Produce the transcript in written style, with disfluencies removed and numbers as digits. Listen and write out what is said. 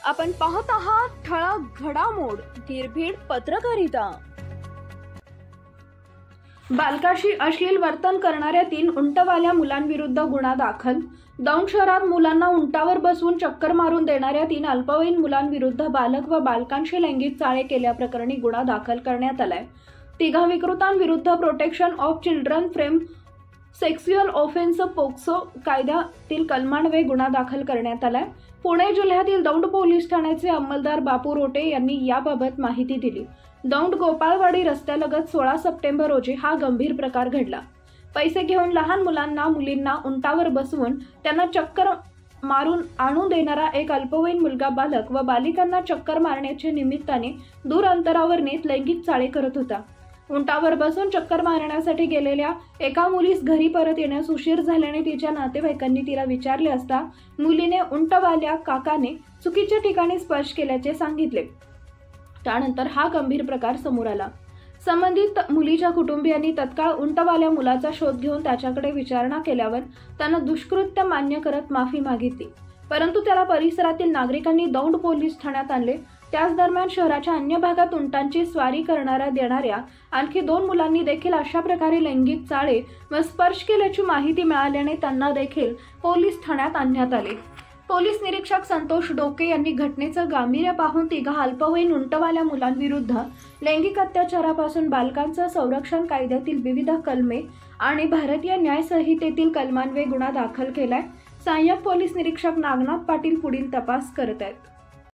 आपण पाहत आहात ठळक घडामोड निर्भीड पत्रकारिता। बालकाशी अश्लील वर्तन करणाऱ्या 3 उंटवाल्या मुलांविरुद्ध गुन्हा दाखल। दौंड शहरात मुलांना उंटावर बसवून चक्कर मारून देणाऱ्या 3 अल्पवयीन मुलांविरुद्ध बालक व बालकांशी लैंगिक चाळे केल्याप्रकरणी गुन्हा दाखल करण्यात आलाय। 3 विकृतांविरुद्ध protection of children from sexual offence POCSO कायद्यातील कलमान्वये गुन्हा दाखल करण्यात आलाय। पुणे जिल्ह्यातील दौंड पोलीस ठाण्याचे अंमलदार बापू रोटे यांनी याबाबत माहिती दिली। दौंड गोपाळवाडी रस्त्यालगत 16 सप्टेंबर रोजी हा गंभीर प्रकार घडला। पैसे घेऊन लहान मुलींना उंटावर बसवून त्यांना चक्कर मारून आणून देणारा एक अल्पवयीन मुलगा बालक व बालिकांना चक्कर मारण्याच्या निमित्ताने दूर अंतरावर नेत लैंगिक चाळे करत होता। उंटावर बसून चक्कर मारण्यासाठी गेलेल्या एका मुलीस घरी परत येण्यास उशीर झाल्याने तिच्या नातेवाईकांनी तिला विचारले असता मुलीने उंटवाल्या काकाने चुकीच्या ठिकाणी स्पर्श केल्याचे सांगितले। त्यानंतर हा गंभीर प्रकार समोर आला। संबंधित मुलीच्या कुटुंबियांनी तत्काळ उंटवाल्या मुलाचा शोध घेऊन त्याच्याकडे विचारणा केल्यावर त्यानं दुष्कृत्य मान्य करत माफी मागितली, परंतु त्याला परिसरातील नागरिकांनी दौंड पोलीस ठाण्यात आणले। त्याच दरम्यान शहराच्या अन्य भागात उंटांची स्वारी देणाऱ्या आणखी 2 मुलांनी देखील अशा प्रकारे लैंगिक चाळे व स्पर्श केल्याची माहिती मिळाल्याने त्यांना देखील पोलीस ठाण्यात आणण्यात आले। पोलीस निरीक्षक संतोष डोके यांनी घटनेचं गांभीर्य पाहून 3 अल्पवयीन उंटवाल्या मुलांविरुद्ध लैंगिक अत्याचारापासून बालकांचं संरक्षण कायद्यातील विविध कलमे आणि भारतीय न्याय संहितेतील कलमान्वये गुन्हा दाखल केलाय। सहाय्यक पोलीस निरीक्षक नागनाथ पाटील पुढील तपास करत आहेत।